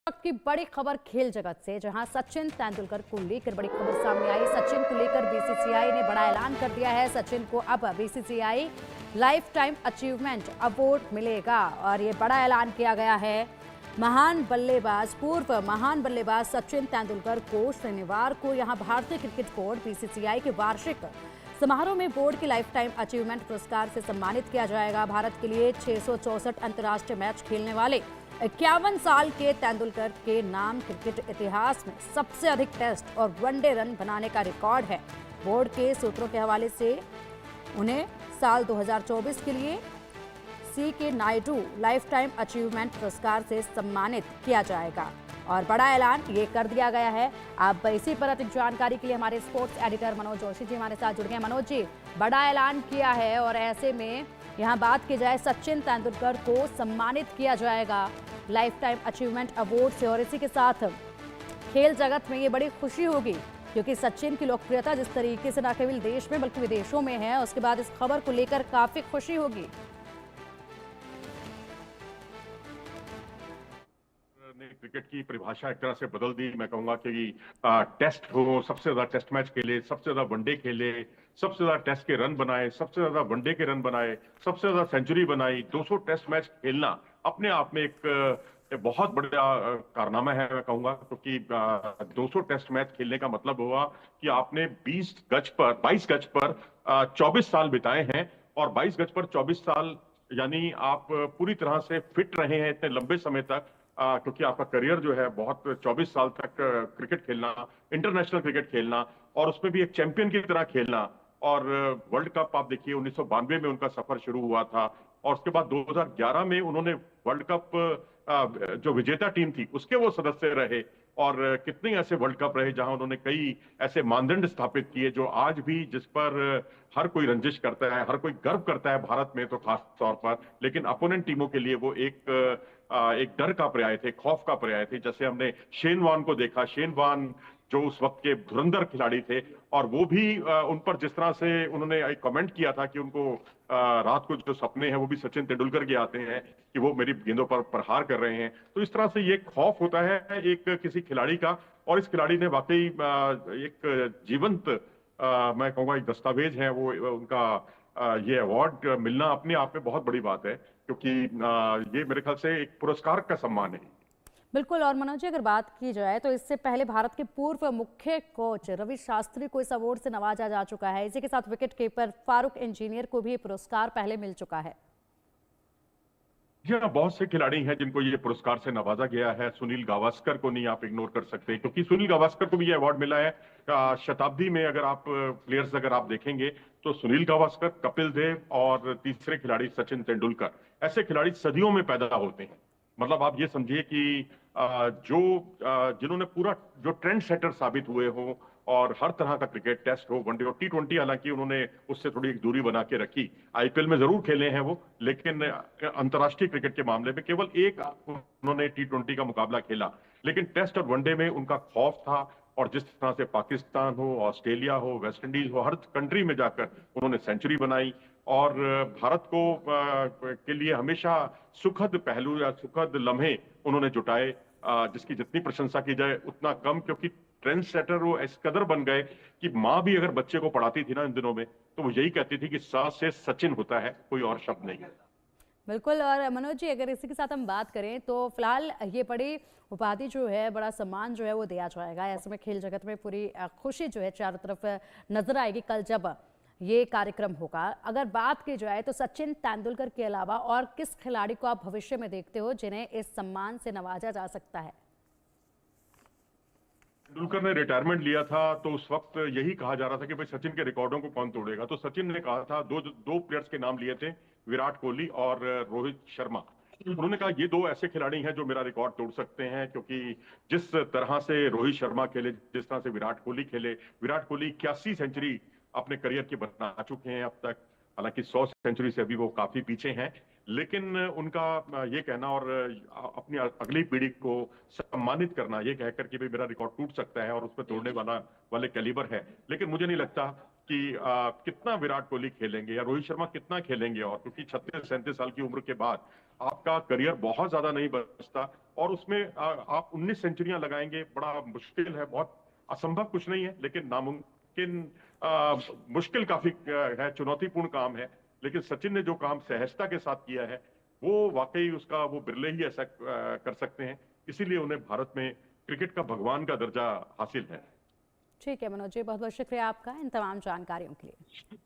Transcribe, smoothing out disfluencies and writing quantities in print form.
वक्त की बड़ी खबर खेल जगत से, जहां सचिन तेंदुलकर को लेकर बड़ी खबर सामने आई। सचिन को लेकर बीसीसीआई ने बड़ा ऐलान कर दिया है। सचिन को अब BCCI life time achievement award मिलेगा और ये बड़ा ऐलान किया गया है। पूर्व महान बल्लेबाज सचिन तेंदुलकर को शनिवार को यहां भारतीय क्रिकेट बोर्ड बीसीसीआई के वार्षिक समारोह में बोर्ड की लाइफ टाइम अचीवमेंट पुरस्कार से सम्मानित किया जाएगा। भारत के लिए 664 अंतर्राष्ट्रीय मैच खेलने वाले 51 साल के तेंदुलकर के नाम क्रिकेट इतिहास में सबसे अधिक टेस्ट और वनडे रन बनाने का रिकॉर्ड है। बोर्ड के सूत्रों के हवाले से उन्हें साल 2024 के लिए के नायडू लाइफ टाइम अचीवमेंट पुरस्कार से सम्मानित किया जाएगा और बड़ा ऐलान ये कर दिया गया है। अब इसी पर अधिक जानकारी के लिए हमारे स्पोर्ट्स एडिटर मनोज जोशी जी हमारे साथ जुड़ गए। मनोज जी, बड़ा ऐलान किया है और ऐसे में यहाँ बात की जाए सचिन तेंदुलकर को सम्मानित किया जाएगा लाइफ टाइम अचीवमेंट अवार्ड से और इसी के साथ खेल जगत में ये बड़ी खुशी होगी क्योंकि सचिन की लोकप्रियता जिस तरीके से न केवल देश में बल्कि विदेशों में है, उसके बाद इस खबर को लेकर काफी खुशी होगी। क्रिकेट की परिभाषा एक तरह से बदल दी। मैं कहूंगा कि टेस्ट हो, सबसे ज्यादा टेस्ट मैच खेले, सबसे ज्यादा वनडे खेले, सबसे ज्यादा टेस्ट के रन बनाए, सबसे ज्यादा वनडे के रन बनाए, सबसे ज्यादा सेंचुरी बनाई, 200 टेस्ट मैच खेलना अपने आप में एक बहुत बड़ा कारनामा है। मैं कहूंगा क्योंकि 200 टेस्ट मैच खेलने का मतलब हुआ कि आपने 22 गज पर 24 साल बिताए हैं और 22 गज पर 24 साल यानी आप पूरी तरह से फिट रहे हैं इतने लंबे समय तक, क्योंकि आपका करियर जो है बहुत 24 साल तक क्रिकेट खेलना, इंटरनेशनल क्रिकेट खेलना और उसमें भी एक चैंपियन की तरह खेलना। और वर्ल्ड कप आप देखिए 1992 में उनका सफर शुरू हुआ था और उसके बाद 2011 में उन्होंने वर्ल्ड कप जो विजेता टीम थी उसके वो सदस्य रहे और कितने ऐसे वर्ल्ड कप रहे जहां उन्होंने कई ऐसे मानदंड स्थापित किए जो आज भी जिस पर हर कोई रंजिश करता है, हर कोई गर्व करता है भारत में तो खास तौर पर। लेकिन अपोनेंट टीमों के लिए वो एक डर का पर्याय थे, खौफ का पर्याय थे। जैसे हमने शेन वॉर्न को देखा, शेन वॉर्न जो उस वक्त के धुरंधर खिलाड़ी थे और वो भी उन पर जिस तरह से उन्होंने एक कमेंट किया था कि उनको रात को जो सपने हैं वो भी सचिन तेंदुलकर के आते हैं कि वो मेरी गेंदों पर प्रहार कर रहे हैं। तो इस तरह से ये खौफ होता है एक किसी खिलाड़ी का और इस खिलाड़ी ने वाकई एक जीवंत मैं कहूँगा एक दस्तावेज है वो उनका। ये अवार्ड मिलना अपने आप में बहुत बड़ी बात है क्योंकि ये मेरे ख्याल से एक पुरस्कार का सम्मान है। बिल्कुल। और मनोज जी, अगर बात की जाए तो इससे पहले भारत के पूर्व मुख्य कोच रवि शास्त्री को इस अवार्ड से नवाजा जा चुका है। इसी के साथ विकेट कीपर फारूक इंजीनियर को भी पुरस्कार पहले मिल चुका है। जी हाँ, बहुत से खिलाड़ी हैं जिनको ये पुरस्कार से नवाजा गया है। सुनील गावस्कर को नहीं आप इग्नोर कर सकते क्योंकि सुनील गावस्कर को भी ये अवार्ड मिला है। शताब्दी में अगर आप प्लेयर्स अगर आप देखेंगे तो सुनील गावस्कर, कपिल देव और तीसरे खिलाड़ी सचिन तेंदुलकर, ऐसे खिलाड़ी सदियों में पैदा होते हैं। मतलब आप ये समझिए कि जिन्होंने पूरा जो ट्रेंड सेटर साबित हुए हो और हर तरह का क्रिकेट, टेस्ट हो, वनडे हो, T20, हालांकि उन्होंने उससे थोड़ी एक दूरी बना के रखी। आईपीएल में जरूर खेले हैं वो, लेकिन अंतर्राष्ट्रीय क्रिकेट के मामले में केवल एक उन्होंने T20 का मुकाबला खेला। लेकिन टेस्ट और वनडे में उनका खौफ था और जिस तरह से पाकिस्तान हो, ऑस्ट्रेलिया हो, वेस्ट इंडीज हो, हर कंट्री में जाकर उन्होंने सेंचुरी बनाई और भारत को के लिए हमेशा सुखद पहलू या सुखद लम्हे उन्होंने जुटाए, जिसकी जितनी प्रशंसा की जाए उतना कम, क्योंकि ट्रेंड सेटर वो इस कदर बन गए कि माँ भी अगर बच्चे को पढ़ाती थी ना इन दिनों में तो वो यही कहती थी कि सा से सचिन होता है, कोई और शब्द नहीं है। बिल्कुल। और मनोज जी, अगर इसी के साथ हम बात करें तो फिलहाल ये बड़ी उपाधि जो है, बड़ा सम्मान जो है वो दिया जाएगा। ऐसे में खेल जगत में पूरी खुशी जो है चारों तरफ नजर आएगी कल जब ये कार्यक्रम होगा। अगर बात की जाए तो सचिन तेंदुलकर के अलावा और किस खिलाड़ी को आप भविष्य में देखते हो जिन्हें इस सम्मान से नवाजा जा सकता है? तेंदुलकर ने रिटायरमेंट लिया था तो उस वक्त यही कहा जा रहा था कि भाई सचिन के रिकॉर्डों को कौन तोड़ेगा। तो सचिन ने कहा था, दो प्लेयर्स के नाम लिए थे, विराट कोहली और रोहित शर्मा। उन्होंने कहा ये दो ऐसे खिलाड़ी हैं जो मेरा रिकॉर्ड तोड़ सकते हैं, क्योंकि जिस तरह से रोहित शर्मा खेले, जिस तरह से विराट कोहली खेले, विराट कोहली 81 सेंचुरी अपने करियर की बना चुके हैं अब तक। हालांकि 100 सेंचुरी से अभी वो काफी पीछे हैं, लेकिन उनका ये कहना और अपनी अगली पीढ़ी को सम्मानित करना, ये कहकर कि भाई मेरा रिकॉर्ड टूट सकता है और उसमें तोड़ने वाले कैलिबर है। लेकिन मुझे नहीं लगता कि कितना विराट कोहली खेलेंगे या रोहित शर्मा कितना खेलेंगे, और क्योंकि 36-37 साल की उम्र के बाद आपका करियर बहुत ज्यादा नहीं बचता। और उसमें आप 19 सेंचुरियां लगाएंगे, बड़ा मुश्किल है, बहुत असंभव कुछ नहीं है, लेकिन नामुमकिन, मुश्किल काफी है, चुनौतीपूर्ण काम है। लेकिन सचिन ने जो काम सहजता के साथ किया है, वो वाकई उसका, वो बिरले ही ऐसा कर सकते हैं। इसीलिए उन्हें भारत में क्रिकेट का भगवान का दर्जा हासिल है। ठीक है मनोज जी, बहुत बहुत शुक्रिया आपका इन तमाम जानकारियों के लिए।